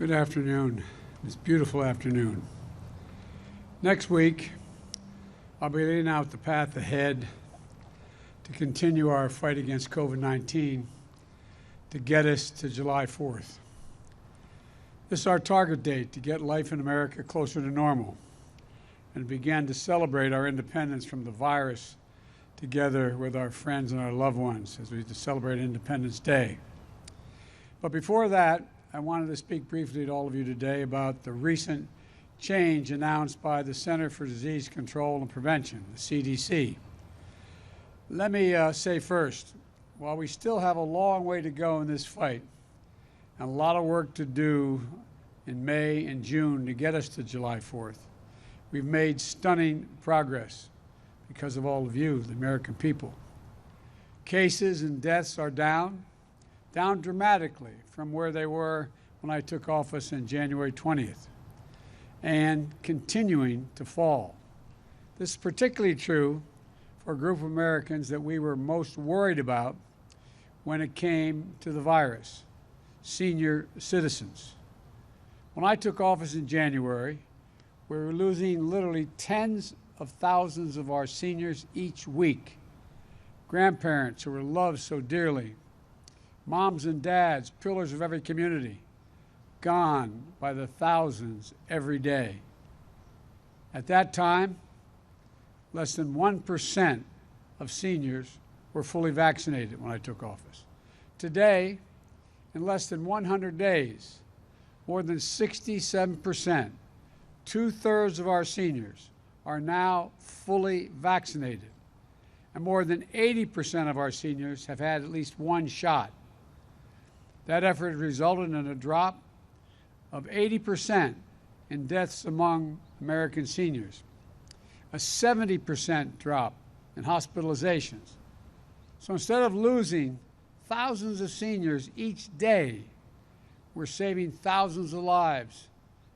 Good afternoon. It's a beautiful afternoon. Next week, I'll be laying out the path ahead to continue our fight against COVID-19 to get us to July 4th. This is our target date to get life in America closer to normal and begin to celebrate our independence from the virus together with our friends and our loved ones as we celebrate Independence Day. But before that, I wanted to speak briefly to all of you today about the recent change announced by the Center for Disease Control and Prevention, the CDC. Let me say first, while we still have a long way to go in this fight and a lot of work to do in May and June to get us to July 4th, we've made stunning progress because of all of you, the American people. Cases and deaths are down dramatically from where they were when I took office on January 20th, and continuing to fall. This is particularly true for a group of Americans that we were most worried about when it came to the virus, senior citizens. When I took office in January, we were losing literally tens of thousands of our seniors each week, grandparents who were loved so dearly, moms and dads, pillars of every community, gone by the thousands every day. At that time, less than 1% of seniors were fully vaccinated when I took office. Today, in less than 100 days, more than 67%, 2/3 of our seniors, are now fully vaccinated. And more than 80% of our seniors have had at least one shot. That effort resulted in a drop of 80% in deaths among American seniors, a 70% drop in hospitalizations. So instead of losing thousands of seniors each day, we're saving thousands of lives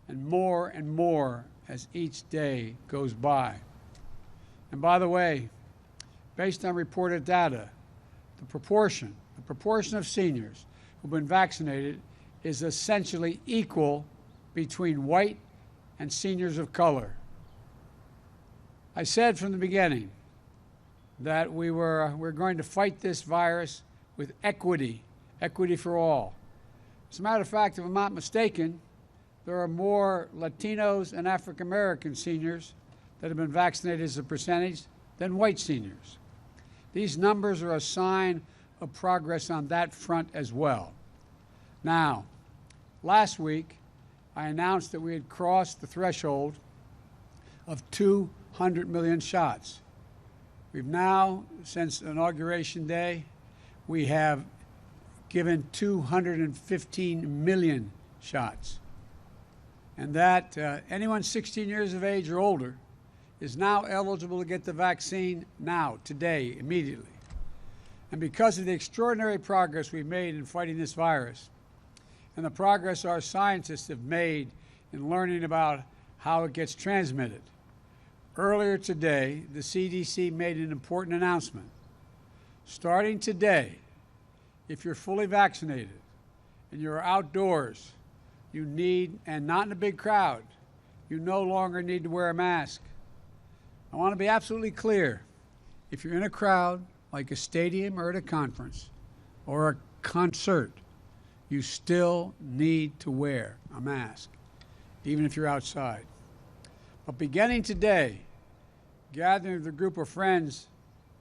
and more as each day goes by. And by the way, based on reported data, the proportion of seniors who've been vaccinated is essentially equal between white and seniors of color. I said from the beginning that we're going to fight this virus with equity for all. As a matter of fact, if I'm not mistaken, there are more Latinos and African American seniors that have been vaccinated as a percentage than white seniors. These numbers are a sign of progress on that front as well. Now, last week, I announced that we had crossed the threshold of 200 million shots. We've now, since Inauguration Day, we have given 215 million shots. And that anyone 16 years of age or older is now eligible to get the vaccine now, today, immediately. And because of the extraordinary progress we've made in fighting this virus, and the progress our scientists have made in learning about how it gets transmitted, earlier today, the CDC made an important announcement. Starting today, if you're fully vaccinated and you're outdoors, you need, and not in a big crowd, you no longer need to wear a mask. I want to be absolutely clear. If you're in a crowd, like a stadium or at a conference or a concert, you still need to wear a mask, even if you're outside. But beginning today, gathering with a group of friends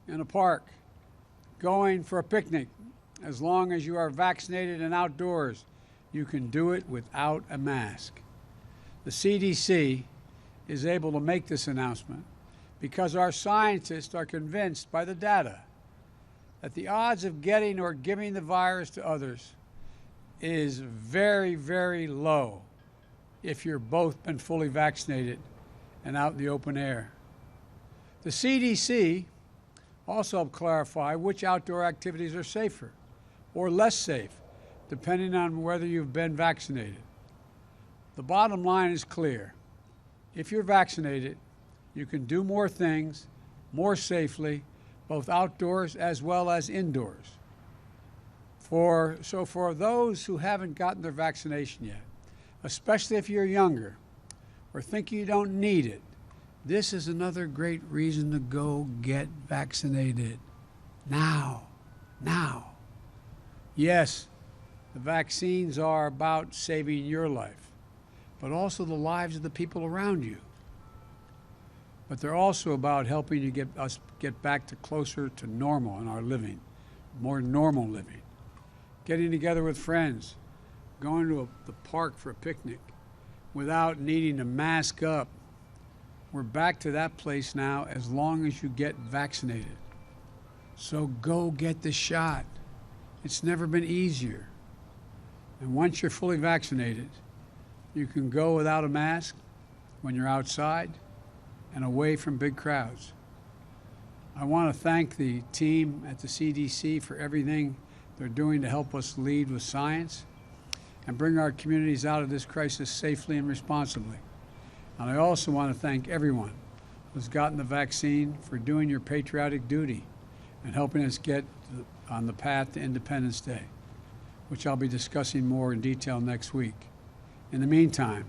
in a park, going for a picnic, as long as you are vaccinated and outdoors, you can do it without a mask. The CDC is able to make this announcement because our scientists are convinced by the data that the odds of getting or giving the virus to others is very, very low if you're both been fully vaccinated and out in the open air. The CDC also helped clarify which outdoor activities are safer or less safe, depending on whether you've been vaccinated. The bottom line is clear. If you're vaccinated, you can do more things more safely, both outdoors as well as indoors. So for those who haven't gotten their vaccination yet, especially if you're younger or think you don't need it, this is another great reason to go get vaccinated. Now. Yes, the vaccines are about saving your life, but also the lives of the people around you. But they're also about helping you get back to closer to normal in our living, more normal living. Getting together with friends, going to the park for a picnic without needing to mask up. We're back to that place now as long as you get vaccinated. So go get the shot. It's never been easier. And once you're fully vaccinated, you can go without a mask when you're outside and away from big crowds. I want to thank the team at the CDC for everything they're doing to help us lead with science and bring our communities out of this crisis safely and responsibly. And I also want to thank everyone who's gotten the vaccine for doing your patriotic duty and helping us get on the path to Independence Day, which I'll be discussing more in detail next week. In the meantime,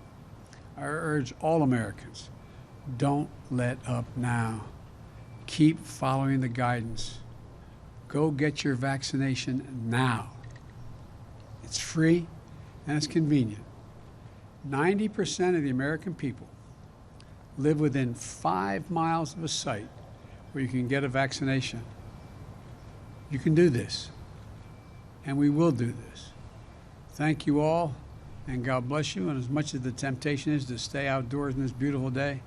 I urge all Americans, don't let up now. Keep following the guidance. Go get your vaccination now. It's free and it's convenient. 90% of the American people live within 5 miles of a site where you can get a vaccination. You can do this, and we will do this. Thank you all, and God bless you. And as much as the temptation is to stay outdoors in this beautiful day,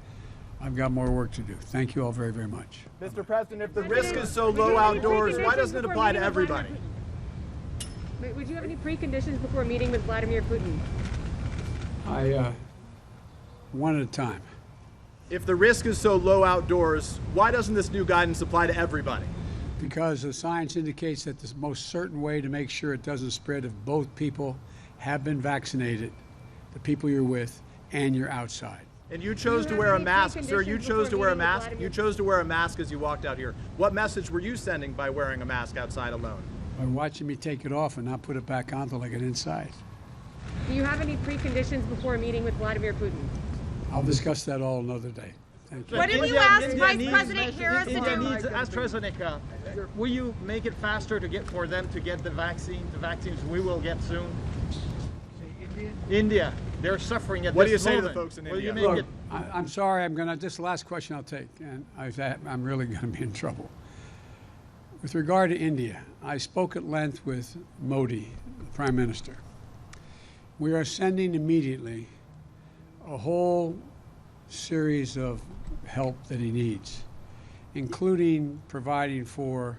I've got more work to do. Thank you all very, very much. Mr. President, if the risk is so low outdoors, why doesn't it apply to everybody? Would you have any preconditions before meeting with Vladimir Putin? One at a time. If the risk is so low outdoors, why doesn't this new guidance apply to everybody? Because the science indicates that the most certain way to make sure it doesn't spread if both people have been vaccinated, the people you're with, and you're outside. And you chose to wear a mask, sir. You chose to wear a mask. You chose to wear a mask as you walked out here. What message were you sending by wearing a mask outside alone? By watching me take it off and not put it back on until I get inside. Do you have any preconditions before meeting with Vladimir Putin? I'll discuss that all another day. Thank you. What did you ask Vice President Harris to India do? needs AstraZeneca. Will you make it faster for them to get the vaccines we will get soon? India, they're suffering at this moment. What do you say to the folks in Will India? you make Look, it? I'm sorry, this is the last question I'll take, and I'm really going to be in trouble. With regard to India, I spoke at length with Modi, the Prime Minister. We are sending immediately a whole series of help that he needs, including providing for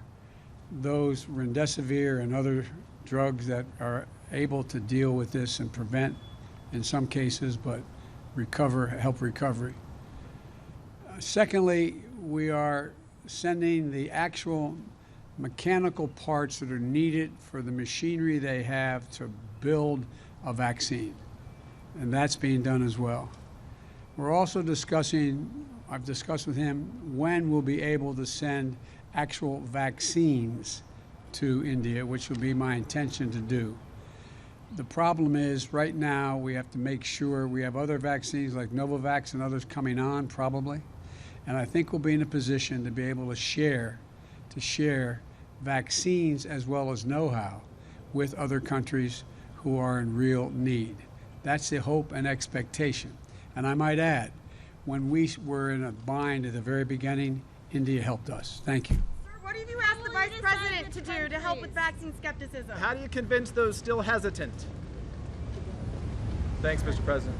those remdesivir and other drugs that are able to deal with this and prevent, in some cases, but help recovery. Secondly, we are sending the actual mechanical parts that are needed for the machinery they have to build a vaccine, and that's being done as well. We're also I've discussed with him when we'll be able to send actual vaccines to India, which will be my intention to do. The problem is right now we have to make sure we have other vaccines like Novavax and others coming on probably, and I think we'll be in a position to be able to share vaccines as well as know-how with other countries who are in real need. That's the hope and expectation. And I might add, when we were in a bind at the very beginning, India helped us. Thank you. Sir, what did you ask the Vice President to do to help with vaccine skepticism? How do you convince those still hesitant? Thanks, Mr. President.